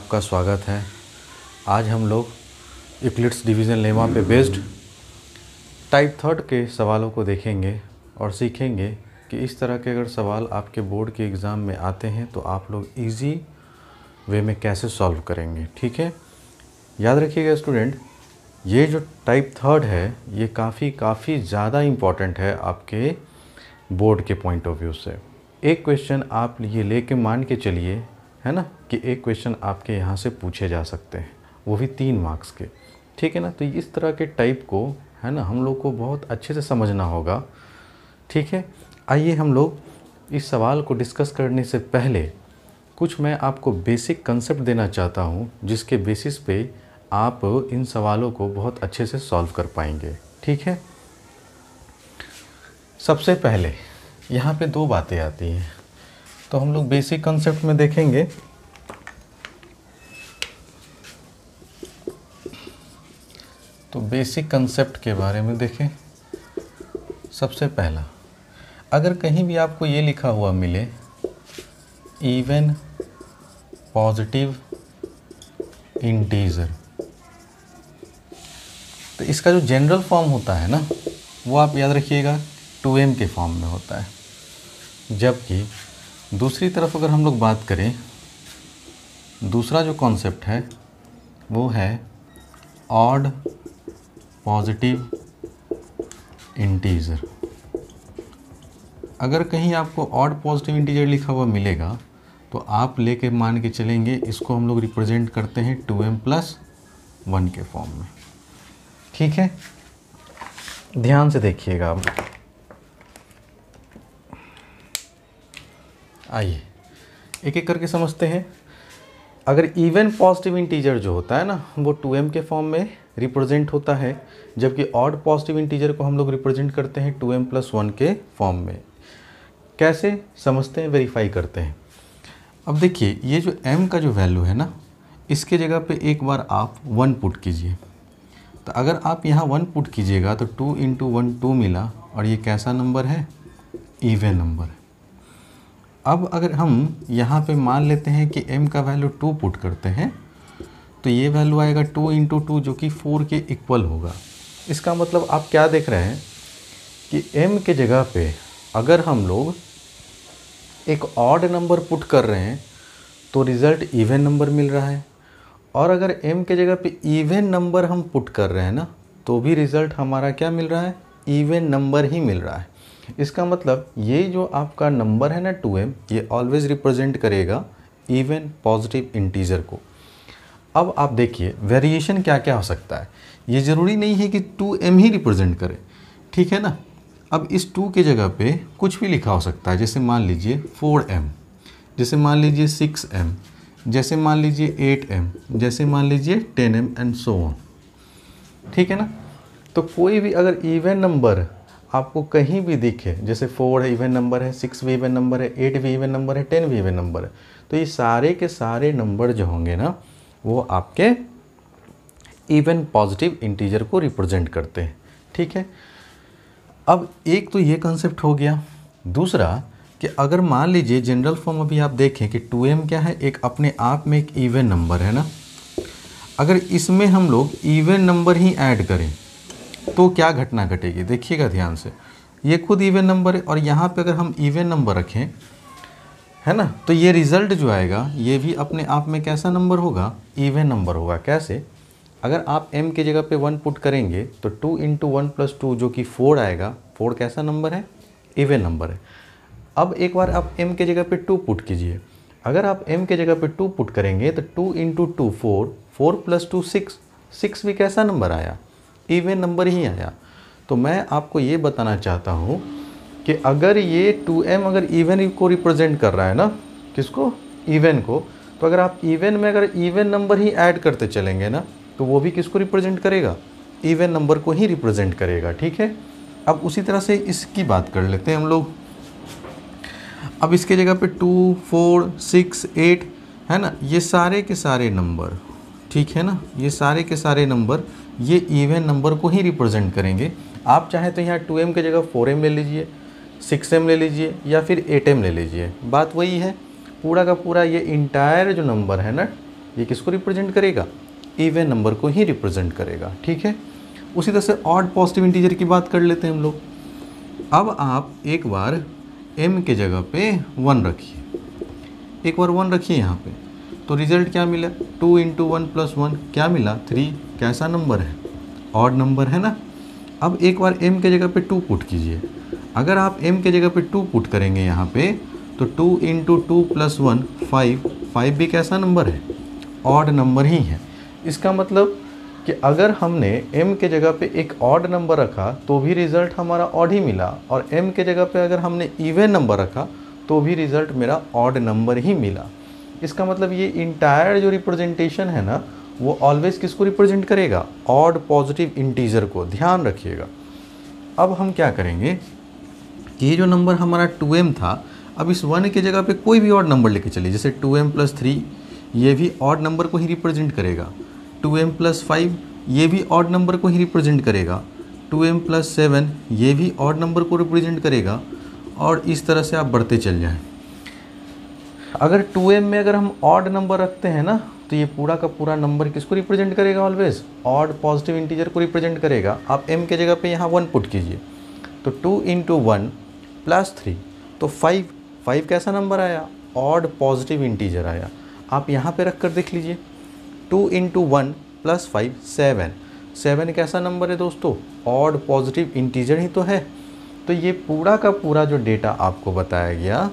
आपका स्वागत है। आज हम लोग यूक्लिड्स डिवीज़न लेमा पे बेस्ड टाइप थर्ड के सवालों को देखेंगे और सीखेंगे कि इस तरह के अगर सवाल आपके बोर्ड के एग्ज़ाम में आते हैं तो आप लोग इजी वे में कैसे सॉल्व करेंगे। ठीक है, याद रखिएगा स्टूडेंट, ये जो टाइप थर्ड है ये काफ़ी ज़्यादा इम्पॉर्टेंट है आपके बोर्ड के पॉइंट ऑफ व्यू से। एक क्वेश्चन आप ये लेके मान के चलिए, है ना, कि एक क्वेश्चन आपके यहाँ से पूछे जा सकते हैं, वो भी 3 मार्क्स के। ठीक है ना, तो इस तरह के टाइप को, है ना, हम लोग को बहुत अच्छे से समझना होगा। ठीक है, आइए हम लोग इस सवाल को डिस्कस करने से पहले कुछ मैं आपको बेसिक कंसेप्ट देना चाहता हूँ, जिसके बेसिस पे आप इन सवालों को बहुत अच्छे से सॉल्व कर पाएंगे। ठीक है, सबसे पहले यहाँ पे 2 बातें आती हैं, तो हम लोग बेसिक कंसेप्ट में देखेंगे। तो बेसिक कंसेप्ट के बारे में देखें। सबसे पहला, अगर कहीं भी आपको ये लिखा हुआ मिले इवन पॉजिटिव इंटीजर, तो इसका जो जनरल फॉर्म होता है ना, वो आप याद रखिएगा 2m के फॉर्म में होता है। जबकि दूसरी तरफ अगर हम लोग बात करें, दूसरा जो कॉन्सेप्ट है वो है ऑड पॉजिटिव इंटीजर। अगर कहीं आपको ऑड पॉजिटिव इंटीजर लिखा हुआ मिलेगा तो आप लेके मान के चलेंगे इसको हम लोग रिप्रेजेंट करते हैं 2m+1 के फॉर्म में। ठीक है, ध्यान से देखिएगा आप। आइए एक एक करके समझते हैं। अगर इवन पॉजिटिव इंटीजर जो होता है ना, वो 2m के फॉर्म में रिप्रेजेंट होता है, जबकि ऑड पॉजिटिव इंटीजर को हम लोग रिप्रेजेंट करते हैं 2m+1 के फॉर्म में। कैसे समझते हैं, वेरीफाई करते हैं। अब देखिए, ये जो m का जो वैल्यू है ना, इसके जगह पे एक बार आप 1 पुट कीजिए। तो अगर आप यहाँ 1 पुट कीजिएगा तो 2 × 1 2 मिला, और ये कैसा नंबर है, इवन नंबर है। अब अगर हम यहाँ पे मान लेते हैं कि m का वैल्यू 2 पुट करते हैं, तो ये वैल्यू आएगा 2 × 2 जो कि 4 के इक्वल होगा। इसका मतलब आप क्या देख रहे हैं कि m के जगह पे अगर हम लोग एक ऑड नंबर पुट कर रहे हैं तो रिज़ल्ट इवन नंबर मिल रहा है, और अगर m के जगह पे इवन नंबर हम पुट कर रहे हैं ना, तो भी रिज़ल्ट हमारा क्या मिल रहा है, इवन नंबर ही मिल रहा है। इसका मतलब ये जो आपका नंबर है ना 2m, ये ऑलवेज रिप्रेजेंट करेगा इवन पॉजिटिव इंटीजर को। अब आप देखिए वेरिएशन क्या क्या हो सकता है। ये ज़रूरी नहीं है कि 2m ही रिप्रेजेंट करे, ठीक है ना। अब इस 2 के जगह पे कुछ भी लिखा हो सकता है, जैसे मान लीजिए 4m, जैसे मान लीजिए 6m, जैसे मान लीजिए 8m, जैसे मान लीजिए 10m एंड सो ऑन। ठीक है ना, तो कोई भी अगर इवन नंबर आपको कहीं भी दिखे, जैसे 4 इवन नंबर है, 6 भी इवन नंबर है, 8 भी इवन नंबर है, 10 भी इवन नंबर है, तो ये सारे के सारे नंबर जो होंगे ना, वो आपके इवन पॉजिटिव इंटीजर को रिप्रेजेंट करते हैं। ठीक है, अब एक तो ये कंसेप्ट हो गया। दूसरा कि अगर मान लीजिए जनरल फॉर्म अभी आप देखें कि 2m क्या है, एक अपने आप में एक इवन नंबर है ना, अगर इसमें हम लोग इवन नंबर ही ऐड करें तो क्या घटना घटेगी, देखिएगा ध्यान से। ये खुद इवन नंबर है, और यहाँ पे अगर हम इवन नंबर रखें, है ना, तो ये रिज़ल्ट जो आएगा ये भी अपने आप में कैसा नंबर होगा, इवन नंबर होगा। कैसे, अगर आप m के जगह पे 1 पुट करेंगे तो 2 × 1 + 2 जो कि 4 आएगा। 4 कैसा नंबर है, इवन नंबर है। अब एक बार आप m के जगह पे 2 पुट कीजिए। अगर आप m के जगह पे 2 पुट करेंगे तो 2 × 2 4, 4 + 2 6, 6 भी कैसा नंबर आया, इवन नंबर ही आया। तो मैं आपको ये बताना चाहता हूँ कि अगर ये 2m अगर इवन को रिप्रेजेंट कर रहा है ना, किसको, इवन को, तो अगर आप इवन में अगर इवन नंबर ही ऐड करते चलेंगे ना, तो वो भी किसको रिप्रेजेंट करेगा, इवन नंबर को ही रिप्रेजेंट करेगा। ठीक है, अब उसी तरह से इसकी बात कर लेते हैं हम लोग। अब इसके जगह पे 2 4 6 8 है ना, ये सारे के सारे नंबर, ठीक है ना, ये सारे के सारे नंबर ये इवन नंबर को ही रिप्रेजेंट करेंगे। आप चाहें तो यहाँ 2m के जगह 4m ले लीजिए, 6m ले लीजिए, या फिर 8m ले लीजिए, बात वही है। पूरा का पूरा ये इंटायर जो नंबर है ना ये किसको रिप्रेजेंट करेगा? इवन नंबर को ही रिप्रेजेंट करेगा। ठीक है, उसी तरह से ऑड पॉजिटिव इंटीजर की बात कर लेते हैं हम लोग। अब आप एक बार m के जगह पे 1 रखिए, एक बार 1 रखिए यहाँ पे, तो रिजल्ट क्या मिला? 2 × 1 + 1 क्या मिला? 3। कैसा नंबर है? ऑड नंबर है ना। अब एक बार m के जगह पे 2 पुट कीजिए। अगर आप m के जगह पे 2 पुट करेंगे यहाँ पे, तो 2 × 2 + 1 5। 5 भी कैसा नंबर है? ऑड नंबर ही है। इसका मतलब कि अगर हमने m के जगह पे एक ऑड नंबर रखा तो भी रिज़ल्ट हमारा ऑड ही मिला, और m के जगह पे अगर हमने इवन नंबर रखा तो भी रिज़ल्ट मेरा ऑड नंबर ही मिला। इसका मतलब ये इंटायर जो रिप्रेजेंटेशन है ना, वो ऑलवेज किसको रिप्रेजेंट करेगा? ऑड पॉजिटिव इंटीजर को। ध्यान रखिएगा। अब हम क्या करेंगे कि ये जो नंबर हमारा 2m था, अब इस 1 की जगह पे कोई भी ऑड नंबर लेके चलिए, जैसे 2m + 3 ये भी ऑड नंबर को ही रिप्रेजेंट करेगा, 2m + 5 ये भी ऑड नंबर को ही रिप्रेजेंट करेगा, 2m + 7 ये भी ऑड नंबर को रिप्रेजेंट करेगा, और इस तरह से आप बढ़ते चल जाएं। अगर 2m में अगर हम ऑड नंबर रखते हैं ना, तो ये पूरा का पूरा नंबर किसको रिप्रेजेंट करेगा? ऑलवेज ऑड पॉजिटिव इंटीजर को रिप्रेजेंट करेगा। आप m के जगह पे यहाँ 1 पुट कीजिए, तो 2 × 1 + 3, तो 5। 5 कैसा नंबर आया? ऑड पॉजिटिव इंटीजर आया। आप यहाँ पे रख कर देख लीजिए, 2 × 1 + 5 7। 7 कैसा नंबर है दोस्तों? ऑड पॉजिटिव इंटीजर ही तो है। तो ये पूरा का पूरा जो डेटा आपको बताया गया,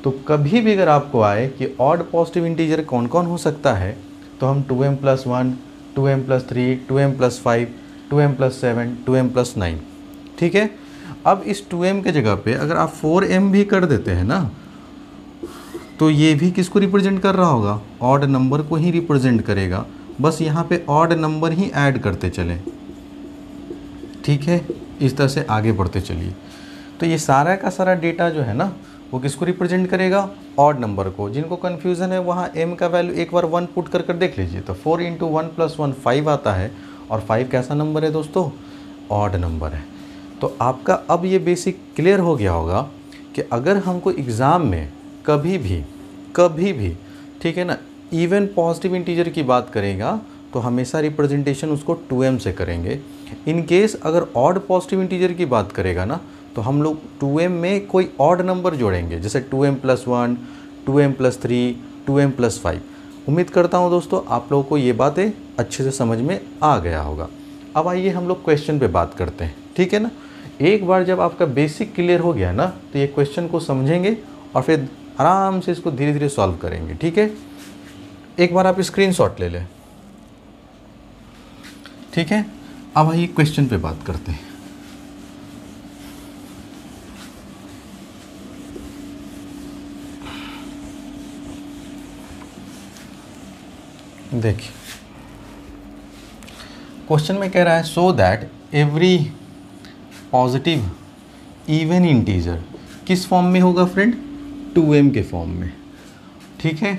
तो कभी भी अगर आपको आए कि ऑड पॉजिटिव इंटीजर कौन कौन हो सकता है, तो हम 2m + 1, 2m + 3, 2m + 5, 2m + 7, 2m + 9। ठीक है, अब इस 2m के जगह पे अगर आप 4m भी कर देते हैं ना, तो ये भी किसको रिप्रेजेंट कर रहा होगा? ऑड नंबर को ही रिप्रेजेंट करेगा। बस यहाँ पे ऑड नंबर ही ऐड करते चलें। ठीक है, इस तरह से आगे बढ़ते चलिए। तो ये सारा का सारा डेटा जो है ना, वो किसको रिप्रेजेंट करेगा? ऑड नंबर को। जिनको कन्फ्यूज़न है वहाँ m का वैल्यू एक बार 1 पुट कर देख लीजिए, तो 4 × 1 + 1 5 आता है, और 5 कैसा नंबर है दोस्तों? ऑड नंबर है। तो आपका अब ये बेसिक क्लियर हो गया होगा कि अगर हमको एग्ज़ाम में कभी भी ठीक है ना, इवन पॉजिटिव इंटीजर की बात करेगा, तो हमेशा रिप्रेजेंटेशन उसको 2m से करेंगे। इन केस अगर ऑड पॉजिटिव इंटीजर की बात करेगा ना, तो हम लोग 2m में कोई ऑड नंबर जोड़ेंगे, जैसे 2m + 1, 2m + 3, 2m + 5। उम्मीद करता हूँ दोस्तों आप लोगों को ये बातें अच्छे से समझ में आ गया होगा। अब आइए हम लोग क्वेश्चन पे बात करते हैं। ठीक है ना, एक बार जब आपका बेसिक क्लियर हो गया ना, तो ये क्वेश्चन को समझेंगे और फिर आराम से इसको धीरे धीरे सॉल्व करेंगे। ठीक है, एक बार आप स्क्रीनशॉट ले लें। ठीक है, अब आइए क्वेश्चन पे बात करते हैं। देखिए क्वेश्चन में कह रहा है, so that every positive even integer किस फॉर्म में होगा फ्रेंड? 2m के फॉर्म में। ठीक है,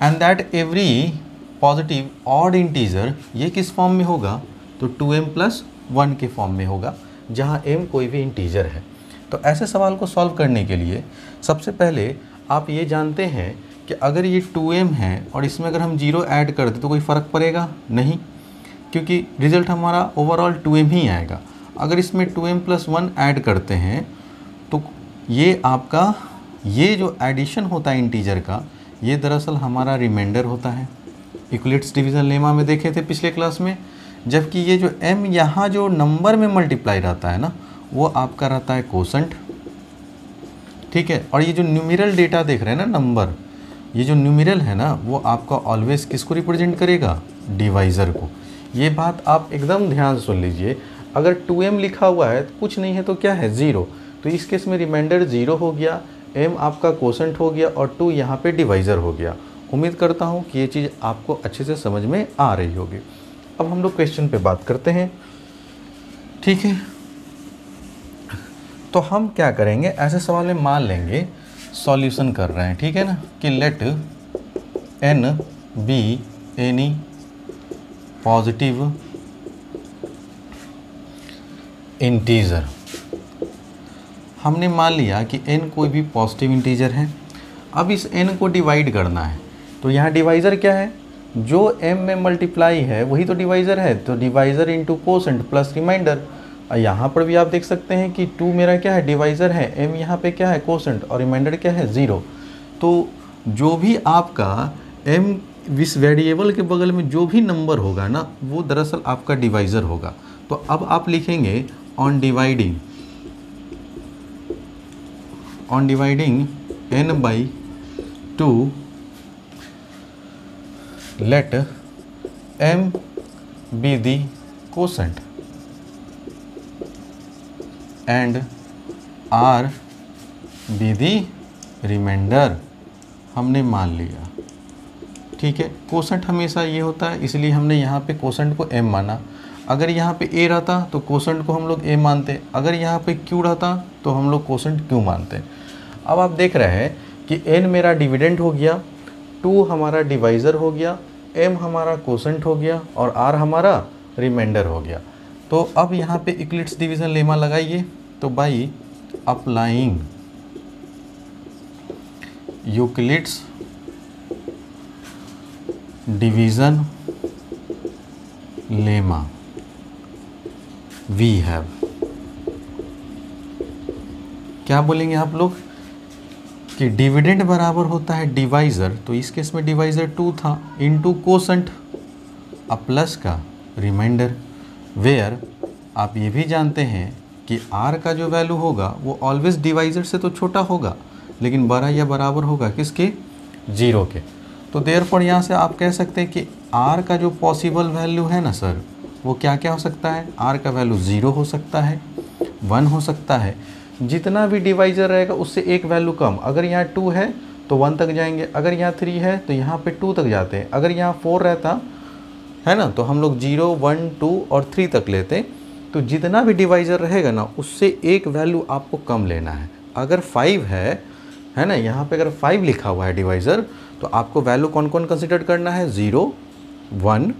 and that every positive odd integer ये किस फॉर्म में होगा? तो 2m + 1 के फॉर्म में होगा, जहाँ m कोई भी इंटीजर है। तो ऐसे सवाल को सॉल्व करने के लिए सबसे पहले आप ये जानते हैं कि अगर ये 2m है और इसमें अगर हम 0 ऐड कर दें तो कोई फ़र्क पड़ेगा नहीं, क्योंकि रिज़ल्ट हमारा ओवरऑल 2m ही आएगा। अगर इसमें 2m + 1 ऐड करते हैं तो ये आपका ये जो एडिशन होता है इंटीजर का, ये दरअसल हमारा रिमाइंडर होता है। यूक्लिड्स डिवीज़न लेमा में देखे थे पिछले क्लास में, जबकि ये जो m यहाँ जो नंबर में मल्टीप्लाई रहता है ना, वो आपका रहता है कोसेंट। ठीक है, और ये जो न्यूमेरल डेटा देख रहे हैं ना, नंबर, ये जो न्यूमेरल है ना, वो आपका ऑलवेज किसको रिप्रेजेंट करेगा? डिवाइज़र को। ये बात आप एकदम ध्यान से सुन लीजिए। अगर 2m लिखा हुआ है तो कुछ नहीं है तो क्या है? 0। तो इस केस में रिमाइंडर 0 हो गया, m आपका कोसेंट हो गया और 2 यहाँ पे डिवाइज़र हो गया। उम्मीद करता हूँ कि ये चीज़ आपको अच्छे से समझ में आ रही होगी। अब हम लोग क्वेश्चन पे बात करते हैं। ठीक है, तो हम क्या करेंगे, ऐसे सवाल में मान लेंगे सॉल्यूशन कर रहे हैं। ठीक है ना, कि let n be any positive integer. हमने मान लिया कि n कोई भी पॉजिटिव इंटीजर है। अब इस n को डिवाइड करना है, तो यहाँ डिवाइज़र क्या है? जो m में मल्टीप्लाई है वही तो डिवाइज़र है, तो divisor into quotient plus remainder. यहाँ पर भी आप देख सकते हैं कि 2 मेरा क्या है, डिवाइज़र है, m यहाँ पे क्या है, कोसेंट, और रिमाइंडर क्या है, 0। तो जो भी आपका m इस वेरिएबल के बगल में जो भी नंबर होगा ना, वो दरअसल आपका डिवाइज़र होगा। तो अब आप लिखेंगे on dividing n by 2 let m be the quotient and r be the remainder। हमने मान लिया, ठीक है। कोसेंट हमेशा ये होता है, इसलिए हमने यहाँ पे कोसेंट को m माना। अगर यहाँ पे a रहता तो कोसेंट को हम लोग a मानते, अगर यहाँ पे q रहता तो हम लोग कोसेंट q मानते। अब आप देख रहे हैं कि n मेरा डिविडेंड हो गया, 2 हमारा डिवाइज़र हो गया, m हमारा कोसेंट हो गया और r हमारा रिमाइंडर हो गया। तो अब यहाँ पे यूक्लिड्स डिवीज़न लेमा लगाइए। तो by applying Euclid's division lemma we have, क्या बोलेंगे आप लोग कि डिविडेंड बराबर होता है डिवाइज़र, तो इस केस में डिवाइज़र 2 था, इनटू कोसेंट अब प्लस का रिमाइंडर, वेयर आप ये भी जानते हैं कि r का जो वैल्यू होगा वो ऑलवेज डिवाइज़र से तो छोटा होगा, लेकिन बड़ा या बराबर होगा किसके, 0 के। तो देयरफॉर यहाँ से आप कह सकते हैं कि r का जो पॉसिबल वैल्यू है ना सर, वो क्या क्या हो सकता है, r का वैल्यू 0 हो सकता है, 1 हो सकता है, जितना भी डिवाइज़र रहेगा उससे एक वैल्यू कम। अगर यहाँ 2 है तो 1 तक जाएंगे, अगर यहाँ 3 है तो यहाँ पे 2 तक जाते हैं, अगर यहाँ 4 रहता है ना तो हम लोग 0, 1, 2 और 3 तक लेते। तो जितना भी डिवाइज़र रहेगा ना उससे एक वैल्यू आपको कम लेना है। अगर 5 है ना, यहाँ पे अगर 5 लिखा हुआ है डिवाइज़र, तो आपको वैल्यू कौन कौन कंसिडर करना है, 0, 1,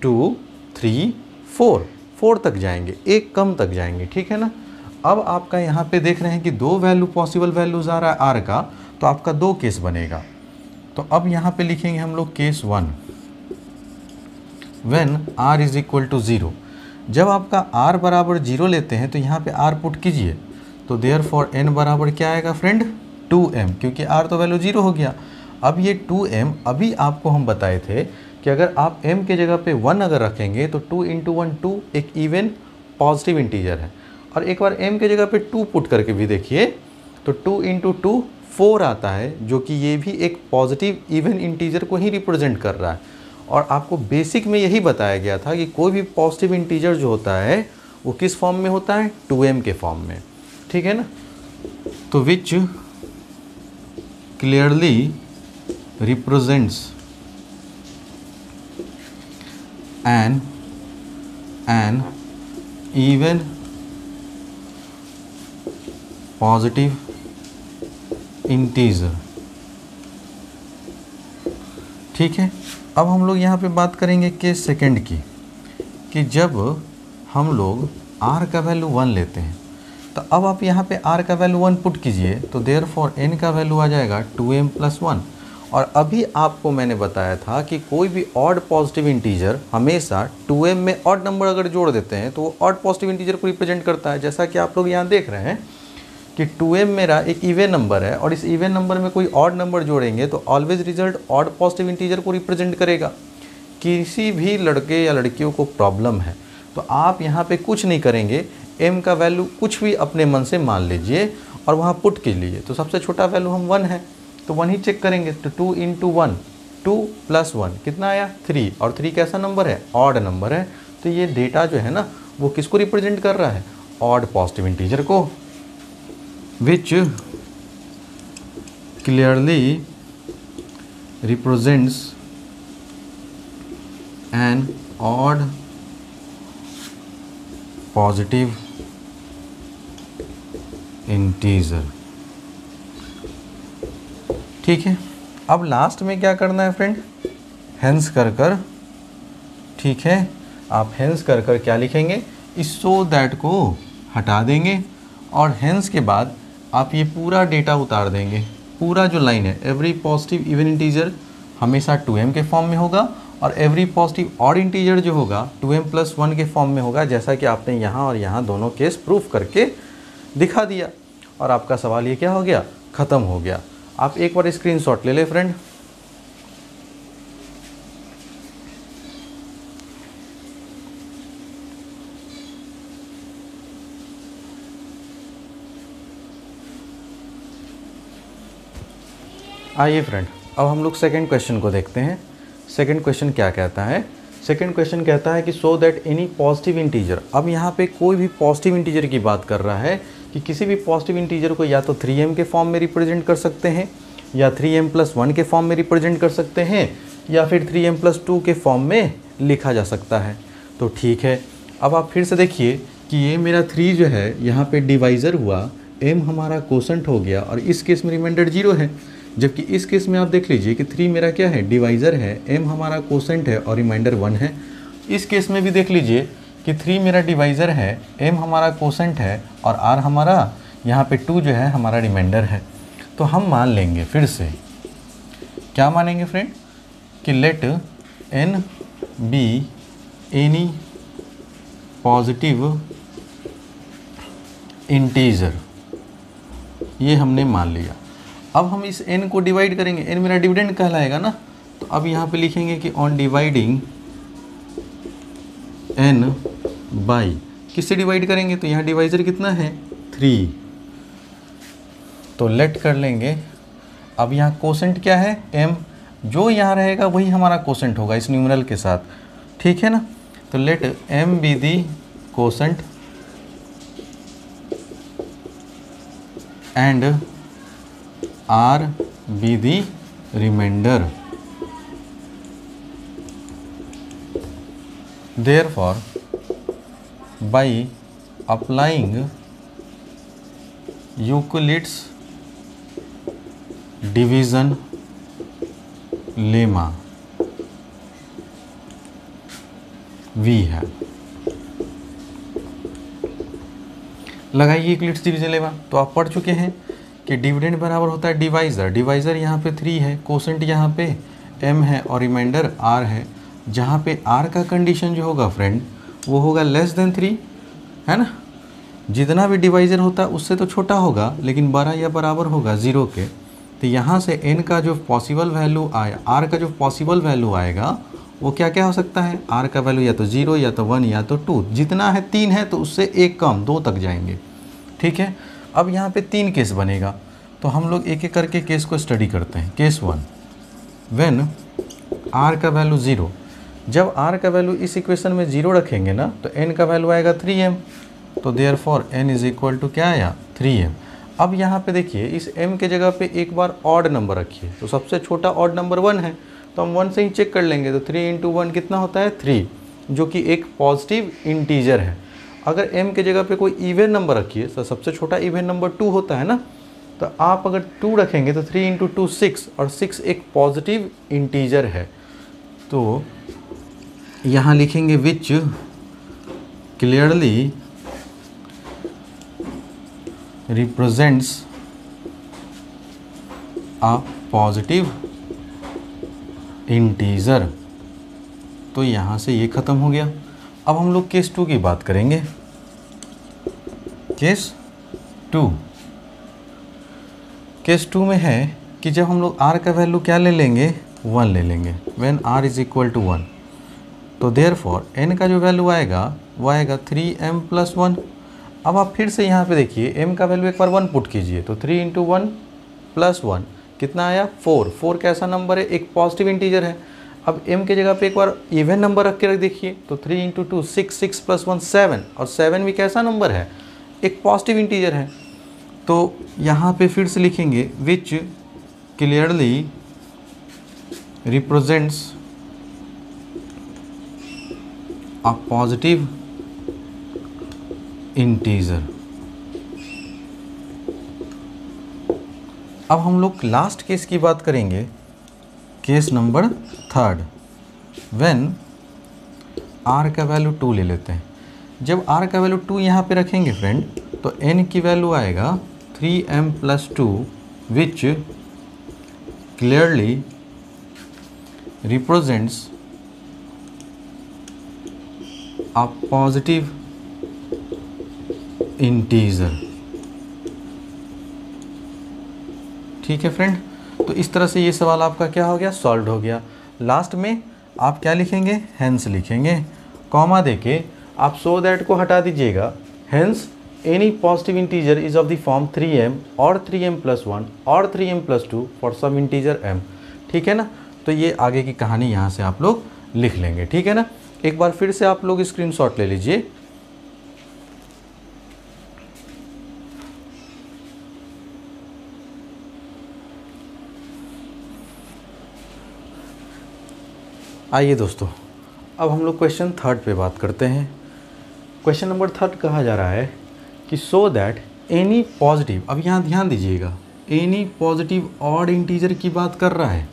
2, 3, 4 तक जाएंगे, एक कम तक जाएंगे, ठीक है ना। अब आपका यहाँ पे देख रहे हैं कि 2 वैल्यू पॉसिबल वैल्यूज आ रहा है r का, तो आपका 2 केस बनेगा। तो अब यहाँ पे लिखेंगे हम लोग case 1, when r is equal to 0। जब आपका r बराबर 0 लेते हैं तो यहाँ पे r पुट कीजिए, तो देयरफॉर n बराबर क्या आएगा फ्रेंड, 2m, क्योंकि r तो वैल्यू 0 हो गया। अब ये 2m अभी आपको हम बताए थे कि अगर आप m के जगह पे 1 अगर रखेंगे तो 2 इंटू 1 2 एक इवन पॉजिटिव इंटीजर है, और एक बार m के जगह पे 2 पुट करके भी देखिए तो 2 इंटू 2 4 आता है, जो कि ये भी एक पॉजिटिव इवन इंटीजर को ही रिप्रेजेंट कर रहा है। और आपको बेसिक में यही बताया गया था कि कोई भी पॉजिटिव इंटीजर जो होता है वो किस फॉर्म में होता है, 2m के फॉर्म में, ठीक है ना। तो विच clearly represents N even positive integer, ठीक है। अब हम लोग यहाँ पे बात करेंगे केस सेकंड की, कि जब हम लोग r का वैल्यू 1 लेते हैं, तो अब आप यहाँ पे r का वैल्यू 1 पुट कीजिए, तो देयरफॉर n का वैल्यू आ जाएगा 2m प्लस 1। और अभी आपको मैंने बताया था कि कोई भी ऑड पॉजिटिव इंटीजर हमेशा 2m में ऑड नंबर अगर जोड़ देते हैं तो वो ऑड पॉजिटिव इंटीजर को रिप्रेजेंट करता है। जैसा कि आप लोग यहाँ देख रहे हैं कि 2m मेरा एक इवन नंबर है, और इस इवन नंबर में कोई ऑड नंबर जोड़ेंगे तो always result odd positive integer को रिप्रेजेंट करेगा। किसी भी लड़के या लड़कियों को प्रॉब्लम है तो आप यहाँ पे कुछ नहीं करेंगे, m का वैल्यू कुछ भी अपने मन से मान लीजिए और वहाँ पुट कीजिए। तो सबसे छोटा वैल्यू हम 1 है तो 1 ही चेक करेंगे, तो 2 इंटू 1 2 प्लस 1 कितना आया, 3, और 3 कैसा नंबर है, ऑड नंबर है। तो ये डेटा जो है ना वो किसको रिप्रेजेंट कर रहा है, ऑड पॉजिटिव इंटीजर को। which clearly represents an odd positive integer, ठीक है। अब लास्ट में क्या करना है फ्रेंड, हेंस कर, ठीक है। आप हेंस कर क्या लिखेंगे, इस सो दैट को हटा देंगे, और हेंस के बाद आप ये पूरा डेटा उतार देंगे। पूरा जो लाइन है, एवरी पॉजिटिव इवन इंटीजर हमेशा 2m के फॉर्म में होगा, और एवरी पॉजिटिव ऑड इंटीजर जो होगा 2m+1 के फॉर्म में होगा, जैसा कि आपने यहाँ और यहाँ दोनों केस प्रूफ करके दिखा दिया और आपका सवाल ये क्या हो गया, ख़त्म हो गया। आप एक बार स्क्रीनशॉट ले ले फ्रेंड। आइए फ्रेंड, अब हम लोग सेकंड क्वेश्चन को देखते हैं। सेकंड क्वेश्चन क्या कहता है? सेकंड क्वेश्चन कहता है कि so that any positive integer. अब यहाँ पे कोई भी पॉजिटिव इंटीजर की बात कर रहा है कि किसी भी पॉजिटिव इंटीजर को या तो 3m के फॉर्म में रिप्रेजेंट कर सकते हैं, या 3m+1 के फॉर्म में रिप्रेजेंट कर सकते हैं, या फिर 3m+2 के फॉर्म में लिखा जा सकता है। तो ठीक है, अब आप फिर से देखिए कि ये मेरा 3 जो है यहाँ पे डिवाइज़र हुआ, m हमारा कोसेंट हो गया और इस केस में रिमाइंडर 0 है। जबकि इस केस में आप देख लीजिए कि 3 मेरा क्या है, डिवाइज़र है, m हमारा कोसेंट है और रिमाइंडर 1 है। इस केस में भी देख लीजिए कि 3 मेरा डिवाइज़र है, m हमारा कोसेंट है और r हमारा यहाँ पे 2 जो है हमारा रिमाइंडर है। तो हम मान लेंगे, फिर से क्या मानेंगे फ्रेंड, कि let n be any positive integer, ये हमने मान लिया। अब हम इस n को डिवाइड करेंगे, n मेरा डिविडेंड कहलाएगा ना, तो अब यहाँ पे लिखेंगे कि ऑन डिवाइडिंग n बाई, किससे डिवाइड करेंगे, तो यहाँ डिवाइजर कितना है 3, तो लेट कर लेंगे। अब यहाँ कोसेंट क्या है m, जो यहाँ रहेगा वही हमारा कोसेंट होगा इस न्यूमरल के साथ, ठीक है ना। तो let m be the quotient and r be the remainder. Therefore, by applying Euclid's division lemma, we have, लगाइए यूक्लिड्स डिवीजन लेमा। तो आप पढ़ चुके हैं कि डिविडेंड बराबर होता है डिवाइज़र, डिवाइज़र यहाँ पे 3 है, कोसेंट यहाँ पे m है और रिमाइंडर r है, जहाँ पे r का कंडीशन जो होगा फ्रेंड वो होगा लेस देन 3, है ना। जितना भी डिवाइज़र होता है उससे तो छोटा होगा, लेकिन बड़ा या बराबर होगा 0 के। तो यहाँ से n का जो पॉसिबल वैल्यू आया, r का जो पॉसिबल वैल्यू आएगा वो क्या क्या हो सकता है, r का वैल्यू या तो 0 या तो 1 या तो 2, जितना है 3 है तो उससे एक कम 2 तक जाएंगे, ठीक है। अब यहाँ पे 3 केस बनेगा, तो हम लोग एक एक करके केस को स्टडी करते हैं। केस 1, व्हेन r का वैल्यू 0, जब r का वैल्यू इस इक्वेशन में 0 रखेंगे ना तो n का वैल्यू आएगा 3m, तो therefore n is equal to क्या आया 3m। अब यहाँ पे देखिए इस m के जगह पे एक बार ऑड नंबर रखिए, तो सबसे छोटा ऑड नंबर 1 है, तो हम 1 से ही चेक कर लेंगे। तो 3 × 1 कितना होता है 3, जो कि एक पॉजिटिव इंटीजर है। अगर m के जगह पे कोई इवन नंबर रखिए, तो सबसे छोटा इवन नंबर 2 होता है ना, तो आप अगर 2 रखेंगे तो 3 × 2 6, और 6 एक पॉजिटिव इंटीजर है। तो यहाँ लिखेंगे विच clearly represents a positive integer. तो यहाँ से ये ख़त्म हो गया। अब हम लोग केस 2 की बात करेंगे। केस 2, केस 2 में है कि जब हम लोग r का वैल्यू क्या ले लेंगे 1 ले लेंगे, when r is equal to 1, तो देयरफॉर n का जो वैल्यू आएगा वो आएगा 3m+1। अब आप फिर से यहाँ पे देखिए m का वैल्यू एक बार 1 पुट कीजिए, तो 3 × 1 + 1 कितना आया 4। 4 कैसा नंबर है, एक पॉजिटिव इंटीजर है। अब m के जगह पे एक बार इवन नंबर रख के रख देखिए, तो 3 × 2 6, 6 + 1 7, और 7 भी कैसा नंबर है, एक पॉजिटिव इंटीजर है। तो यहाँ पे फिर से लिखेंगे विच clearly represents a positive integer. अब हम लोग लास्ट केस की बात करेंगे, केस नंबर 3, व्हेन r का वैल्यू 2 ले लेते हैं। जब r का वैल्यू 2 यहाँ पे रखेंगे फ्रेंड, तो n की वैल्यू आएगा 3m+2, which clearly represents a positive integer. ठीक है फ्रेंड, तो इस तरह से ये सवाल आपका क्या हो गया, सॉल्व हो गया। लास्ट में आप क्या लिखेंगे, हेंस लिखेंगे, कॉमा देके आप सो दैट को हटा दीजिएगा। Hence any positive integer is of the form 3m और 3m+1 और 3m+2 for some integer m। ठीक है ना, तो ये आगे की कहानी यहाँ से आप लोग लिख लेंगे। ठीक है ना, एक बार फिर से आप लोग स्क्रीनशॉट ले लीजिए। आइए दोस्तों, अब हम लोग क्वेश्चन 3 पे बात करते हैं। क्वेश्चन नंबर 3 कहा जा रहा है कि सो दैट एनी पॉजिटिव, अब यहाँ ध्यान दीजिएगा, एनी पॉजिटिव ऑड इंटीजर की बात कर रहा है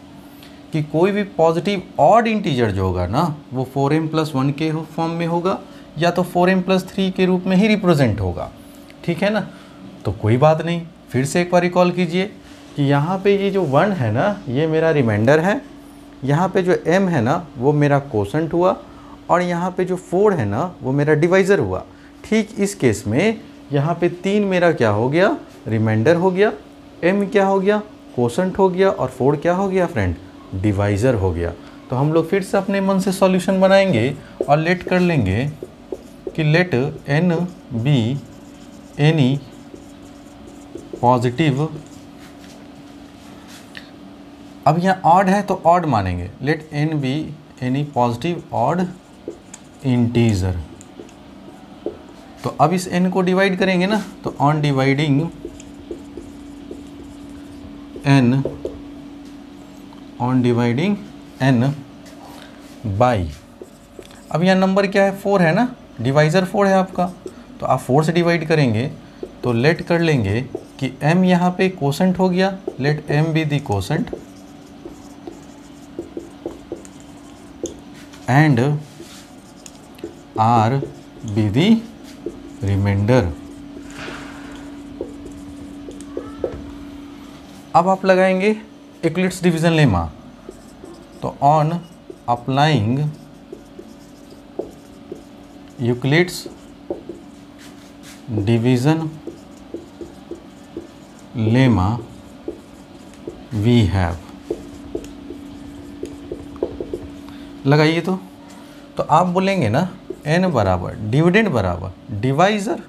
कि कोई भी पॉजिटिव ऑड इंटीजर जो होगा ना वो 4m+1 के फॉर्म में होगा या तो 4m+3 के रूप में ही रिप्रेजेंट होगा। ठीक है ना, तो कोई बात नहीं, फिर से एक बार रिकॉल कीजिए कि यहाँ पे ये जो 1 है ना ये मेरा रिमाइंडर है, यहाँ पे जो m है ना वो मेरा कोसेंट हुआ और यहाँ पे जो 4 है ना वो मेरा डिवाइज़र हुआ। ठीक इस केस में यहाँ पे 3 मेरा क्या हो गया, रिमाइंडर हो गया, m क्या हो गया, कोसेंट हो गया और 4 क्या हो गया फ्रेंड, डिवाइज़र हो गया। तो हम लोग फिर से अपने मन से सॉल्यूशन बनाएंगे और लेट कर लेंगे कि let n be any positive, अब यहाँ ऑड है तो ऑड मानेंगे, let n be any positive odd integer. तो अब इस n को डिवाइड करेंगे ना, तो on dividing n, on dividing n by, अब यहाँ नंबर क्या है, 4 है ना, डिवाइज़र 4 है आपका, तो आप 4 से डिवाइड करेंगे तो लेट कर लेंगे कि m यहाँ पे कोसेंट हो गया, let m be the quotient and r be the remainder. अब आप लगाएंगे यूक्लिड्स डिवीजन लेमा, तो on applying Euclid's division lemma we have, लगाइए तो आप बोलेंगे ना n बराबर डिविडेंड बराबर डिवाइज़र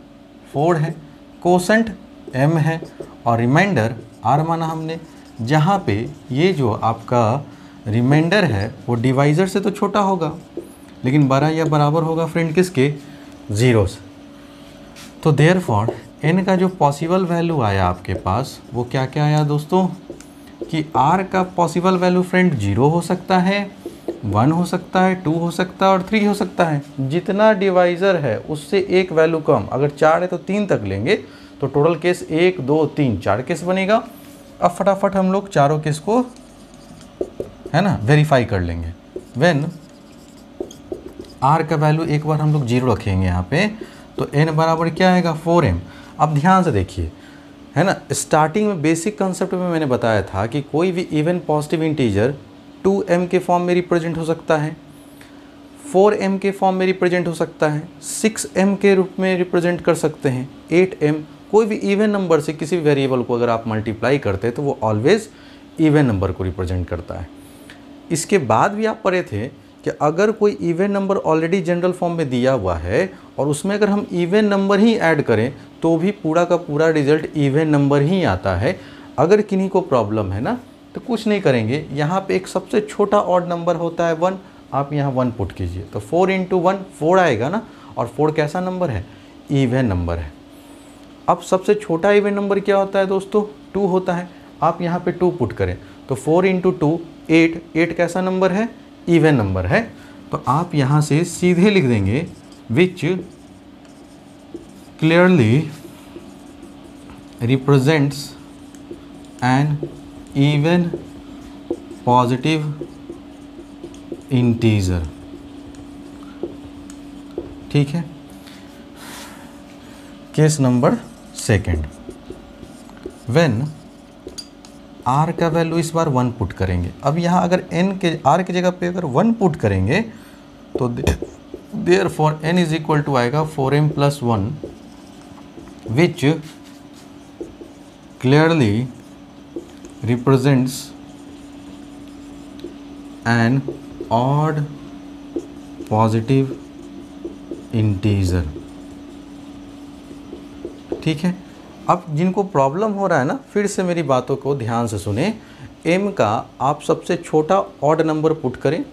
4 है, कोसेंट m है और रिमाइंडर r माना हमने, जहाँ पे ये जो आपका रिमाइंडर है वो डिवाइज़र से तो छोटा होगा लेकिन बड़ा या बराबर होगा फ्रेंड किसके, 0 से। तो देयरफॉर n का जो पॉसिबल वैल्यू आया आपके पास वो क्या क्या आया दोस्तों, कि r का पॉसिबल वैल्यू फ्रेंड 0 हो सकता है, 1 हो सकता है, 2 हो सकता है और 3 हो सकता है। जितना डिवाइज़र है उससे एक वैल्यू कम, अगर 4 है तो 3 तक लेंगे तो टोटल केस 1 2 3 4 केस बनेगा। अब फटाफट हम लोग चारों केस को है ना वेरीफाई कर लेंगे। व्हेन r का वैल्यू एक बार हम लोग 0 रखेंगे यहाँ पे, तो n बराबर क्या आएगा, 4m। अब ध्यान से देखिए है ना, स्टार्टिंग में बेसिक कंसेप्ट में मैंने बताया था कि कोई भी इवन पॉजिटिव इंटीजर 2m के फॉर्म में रिप्रेजेंट हो सकता है, 4m के फॉर्म में रिप्रेजेंट हो सकता है, 6m के रूप में रिप्रेजेंट कर सकते हैं, 8m। कोई भी इवन नंबर से किसी भी वेरिएबल को अगर आप मल्टीप्लाई करते हैं तो वो ऑलवेज इवन नंबर को रिप्रेजेंट करता है। इसके बाद भी आप पढ़े थे कि अगर कोई even number already general form में दिया हुआ है और उसमें अगर हम इवन नंबर ही ऐड करें तो भी पूरा का पूरा रिजल्ट इवन नंबर ही आता है। अगर किन्हीं को प्रॉब्लम है ना तो कुछ नहीं करेंगे, यहाँ पे एक सबसे छोटा ऑड नंबर होता है 1, आप यहाँ 1 पुट कीजिए तो 4 × 1 4 आएगा ना, और 4 कैसा नंबर है, इवन नंबर है। अब सबसे छोटा इवन नंबर क्या होता है दोस्तों, 2 होता है, आप यहाँ पे 2 पुट करें तो 4 × 2 8, 8 कैसा नंबर है, इवन नंबर है। तो आप यहाँ से सीधे लिख देंगे विच clearly represents N even positive integer. ठीक है, केस नंबर 2, व्हेन r का वैल्यू इस बार 1 पुट करेंगे। अब यहाँ अगर n के r की जगह पे अगर 1 पुट करेंगे तो therefore n is equal to आएगा 4m plus 1 which clearly represents an odd positive integer. ठीक है, अब जिनको प्रॉब्लम हो रहा है ना, फिर से मेरी बातों को ध्यान से सुने। m का आप सबसे छोटा ऑड नंबर पुट करें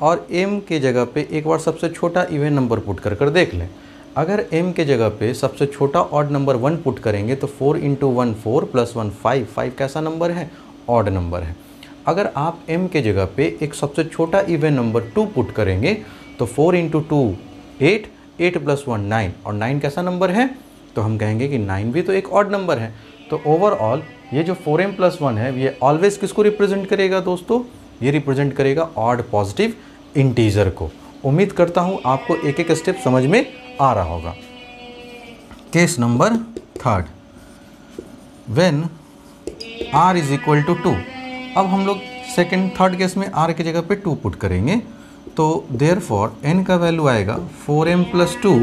और m के जगह पे एक बार सबसे छोटा इवन नंबर पुट कर देख लें। अगर m के जगह पे सबसे छोटा ऑड नंबर 1 पुट करेंगे तो 4 इंटू 1 4 प्लस 1 5, 5 कैसा नंबर है? ऑड नंबर है। अगर आप m के जगह पे एक सबसे छोटा इवन नंबर 2 पुट करेंगे तो 4 इंटू 2 8, 8 प्लस 1 9, और 9 कैसा नंबर है? तो हम कहेंगे कि 9 भी तो एक ऑड नंबर है। तो ओवरऑल ये जो 4m प्लस 1 है ये ऑलवेज किसको रिप्रेजेंट करेगा दोस्तों? ये रिप्रेजेंट करेगा ऑड पॉजिटिव इंटीजर को। उम्मीद करता हूँ आपको एक एक स्टेप समझ में आ रहा होगा। Case number 3, when r is equal to 2। अब हम लोग सेकेंड थर्ड केस में r की जगह पे 2 पुट करेंगे तो देयरफॉर n का वैल्यू आएगा 4m प्लस 2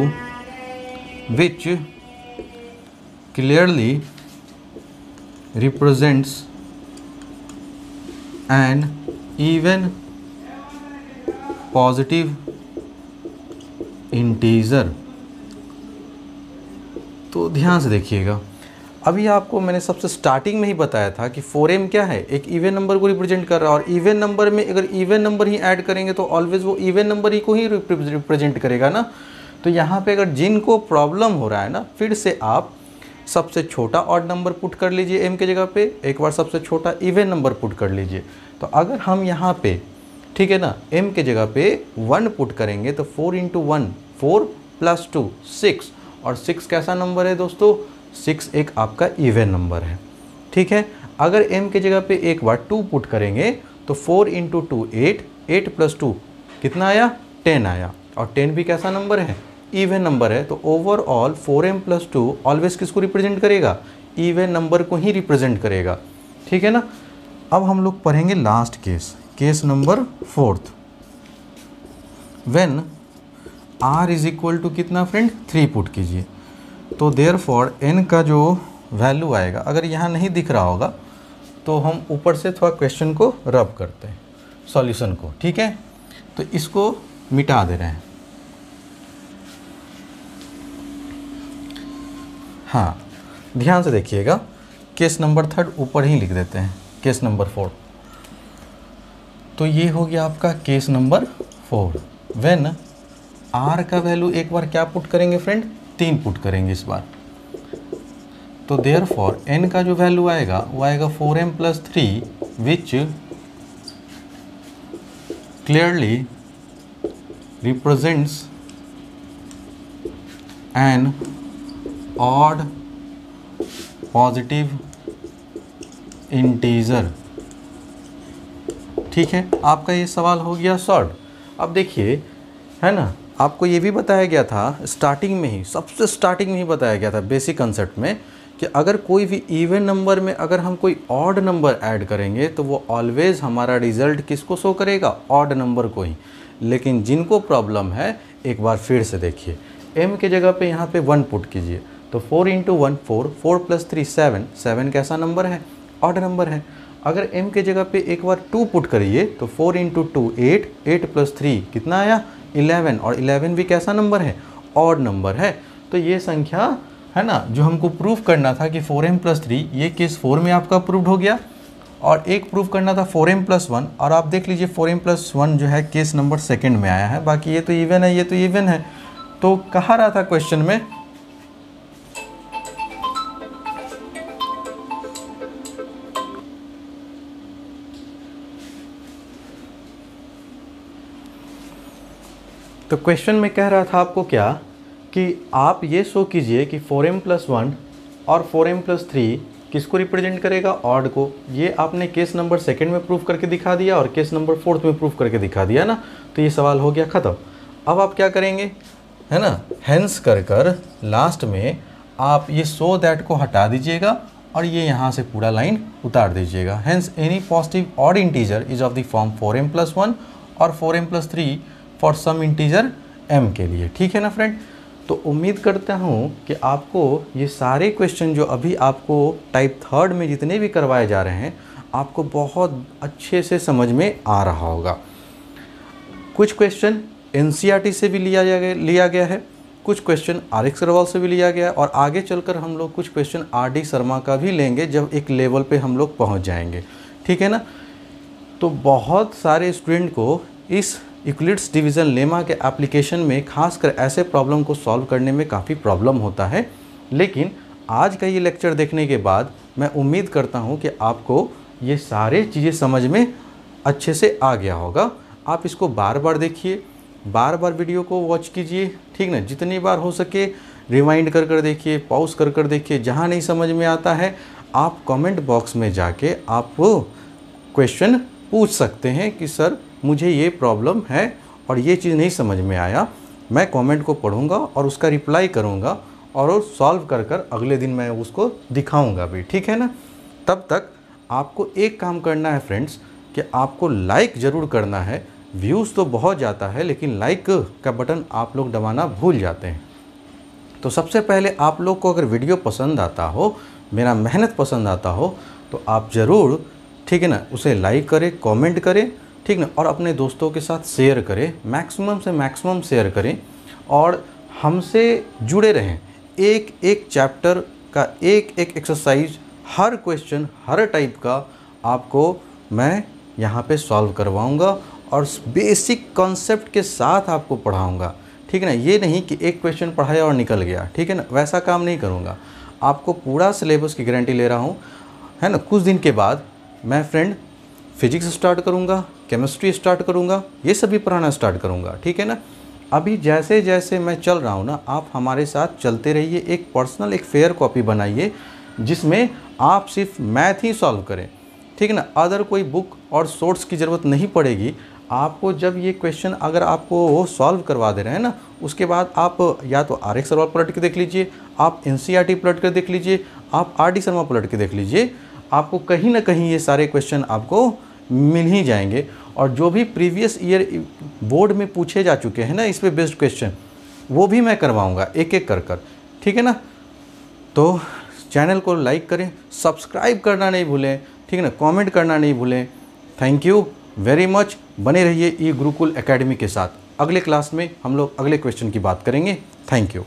विच clearly represents N even positive integer. तो ध्यान से देखिएगा, अभी आपको मैंने सबसे स्टार्टिंग में ही बताया था कि 4m क्या है? एक इवन नंबर को रिप्रेजेंट कर रहा है, और इवन नंबर में अगर इवन नंबर ही ऐड करेंगे तो ऑलवेज वो इवन नंबर ही को ही रिप्रेजेंट करेगा ना। तो यहाँ पे अगर जिनको प्रॉब्लम हो रहा है ना, फिर से आप सबसे छोटा ऑड नंबर पुट कर लीजिए m के जगह पे, एक बार सबसे छोटा इवन नंबर पुट कर लीजिए। तो अगर हम यहाँ पे, ठीक है ना, m के जगह पे 1 पुट करेंगे तो 4 इंटू 1 4 प्लस 2 6, और 6 कैसा नंबर है दोस्तों? 6 एक आपका इवन नंबर है। ठीक है, अगर m के जगह पे एक बार 2 पुट करेंगे तो 4 इंटू 2 8, 8 प्लस 2 कितना आया? 10 आया, और 10 भी कैसा नंबर है? इवन नंबर है। तो ओवरऑल 4m प्लस 2 ऑलवेज किसको रिप्रेजेंट करेगा? इवन नंबर को ही रिप्रेजेंट करेगा। ठीक है ना। अब हम लोग पढ़ेंगे last case, case number 4, when r is equal to कितना फ्रेंड? 3 पुट कीजिए। तो देयरफॉर n का जो वैल्यू आएगा, अगर यहाँ नहीं दिख रहा होगा तो हम ऊपर से थोड़ा क्वेश्चन को रब करते हैं, सॉल्यूशन को। ठीक है, तो इसको मिटा दे रहे हैं। हाँ, ध्यान से देखिएगा, केस नंबर 3 ऊपर ही लिख देते हैं, केस नंबर 4। तो ये हो गया आपका केस नंबर 4, व्हेन r का वैल्यू एक बार क्या पुट करेंगे फ्रेंड? 3 पुट करेंगे इस बार। तो देयरफॉर n का जो वैल्यू आएगा वो आएगा 4m plus 3 which clearly represents an odd positive integer. ठीक है, आपका ये सवाल हो गया सॉल्व। अब देखिए, है ना, आपको ये भी बताया गया था स्टार्टिंग में ही, सबसे स्टार्टिंग में ही बताया गया था बेसिक कंसेप्ट में, कि अगर कोई भी इवन नंबर में अगर हम कोई ऑड नंबर ऐड करेंगे तो वो ऑलवेज हमारा रिजल्ट किसको शो करेगा? ऑड नंबर को ही। लेकिन जिनको प्रॉब्लम है, एक बार फिर से देखिए, m के जगह पे यहाँ पे 1 पुट कीजिए तो 4 इंटू 1 4, 4 प्लस 3 7, 7 कैसा नंबर है? ऑड नंबर है। अगर m के जगह पे एक बार 2 पुट करिए तो 4 इंटू 2 8, 8 प्लस 3 कितना आया? 11, और 11 भी कैसा नंबर है? ऑड नंबर है। तो ये संख्या है ना, जो हमको प्रूव करना था कि 4m प्लस 3, ये केस 4 में आपका प्रूव हो गया, और एक प्रूव करना था 4m प्लस 1, और आप देख लीजिए 4m प्लस 1 जो है केस नंबर 2 में आया है। बाकी ये तो इवन है, ये तो इवन है। तो कहा रहा था क्वेश्चन में, तो क्वेश्चन में कह रहा था आपको क्या, कि आप ये शो कीजिए कि 4m प्लस 1 और 4m प्लस 3 किसको रिप्रेजेंट करेगा? ऑड को। ये आपने केस नंबर 2 में प्रूफ करके दिखा दिया और केस नंबर 4 में प्रूफ करके दिखा दिया ना। तो ये सवाल हो गया ख़त्म। अब आप क्या करेंगे, है ना, हेंस कर लास्ट में आप ये सो दैट को हटा दीजिएगा और ये यहाँ से पूरा लाइन उतार दीजिएगा। Hence any positive odd integer is of the form 4m plus 1 और 4m plus 3 for some integer M के लिए। ठीक है ना फ्रेंड? तो उम्मीद करता हूँ कि आपको ये सारे क्वेश्चन जो अभी आपको टाइप 3 में जितने भी करवाए जा रहे हैं आपको बहुत अच्छे से समझ में आ रहा होगा। कुछ क्वेश्चन NCERT से भी लिया गया है, कुछ क्वेश्चन RX अग्रवाल से भी लिया गया है, और आगे चलकर हम लोग कुछ क्वेश्चन RD शर्मा का भी लेंगे जब एक लेवल पे हम लोग पहुंच जाएंगे। ठीक है ना? तो बहुत सारे स्टूडेंट को इस यूक्लिड्स डिवीज़न लेमा के एप्लीकेशन में खासकर ऐसे प्रॉब्लम को सॉल्व करने में काफ़ी प्रॉब्लम होता है, लेकिन आज का ये लेक्चर देखने के बाद मैं उम्मीद करता हूँ कि आपको ये सारे चीज़ें समझ में अच्छे से आ गया होगा। आप इसको बार बार देखिए, बार बार वीडियो को वॉच कीजिए। ठीक ना? जितनी बार हो सके रिवाइंड कर देखिए, पॉज कर देखिए। जहाँ नहीं समझ में आता है आप कमेंट बॉक्स में जाके आप क्वेश्चन पूछ सकते हैं कि सर मुझे ये प्रॉब्लम है और ये चीज़ नहीं समझ में आया। मैं कमेंट को पढ़ूंगा और उसका रिप्लाई करूंगा और सॉल्व कर अगले दिन मैं उसको दिखाऊंगा भी। ठीक है ना? तब तक आपको एक काम करना है फ्रेंड्स कि आपको लाइक ज़रूर करना है। व्यूज़ तो बहुत जाता है लेकिन लाइक का बटन आप लोग दबाना भूल जाते हैं। तो सबसे पहले आप लोग को अगर वीडियो पसंद आता हो, मेरा मेहनत पसंद आता हो, तो आप ज़रूर, ठीक है ना, उसे लाइक करें, कमेंट करें, ठीक ना, और अपने दोस्तों के साथ शेयर करें, मैक्सिमम से मैक्सिमम शेयर करें और हमसे जुड़े रहें। एक एक चैप्टर का एक एक एक्सरसाइज, हर क्वेश्चन, हर टाइप का आपको मैं यहाँ पे सॉल्व करवाऊँगा और बेसिक कॉन्सेप्ट के साथ आपको पढ़ाऊँगा। ठीक है ना? ये नहीं कि एक क्वेश्चन पढ़ाया और निकल गया। ठीक है ना? वैसा काम नहीं करूँगा। आपको पूरा सिलेबस की गारंटी ले रहा हूँ, है ना। कुछ दिन के बाद मैं फ्रेंड फिजिक्स स्टार्ट करूँगा, केमिस्ट्री स्टार्ट करूँगा, ये सभी पढ़ाना स्टार्ट करूँगा। ठीक है ना? अभी जैसे जैसे मैं चल रहा हूँ ना, आप हमारे साथ चलते रहिए। एक पर्सनल एक फेयर कॉपी बनाइए जिसमें आप सिर्फ मैथ ही सॉल्व करें। ठीक है ना? अदर कोई बुक और सोर्स की ज़रूरत नहीं पड़ेगी आपको। जब ये क्वेश्चन अगर आपको वो सॉल्व करवा दे रहे हैं ना, उसके बाद आप या तो RX अग्रवाल पलट के देख लीजिए, आप NCERT पलट कर देख लीजिए, आप RD शर्मा पलट के देख लीजिए। आपको कहीं ना कहीं ये सारे क्वेश्चन आपको मिल ही जाएंगे। और जो भी प्रीवियस ईयर बोर्ड में पूछे जा चुके हैं ना इस पे बेस्ड क्वेश्चन, वो भी मैं करवाऊँगा एक एक कर। ठीक है ना? तो चैनल को लाइक करें, सब्सक्राइब करना नहीं भूलें, ठीक है ना, कमेंट करना नहीं भूलें। Thank you very much. बने रहिए ई गुरुकुल एकेडमी के साथ। अगले क्लास में हम लोग अगले क्वेश्चन की बात करेंगे। Thank you.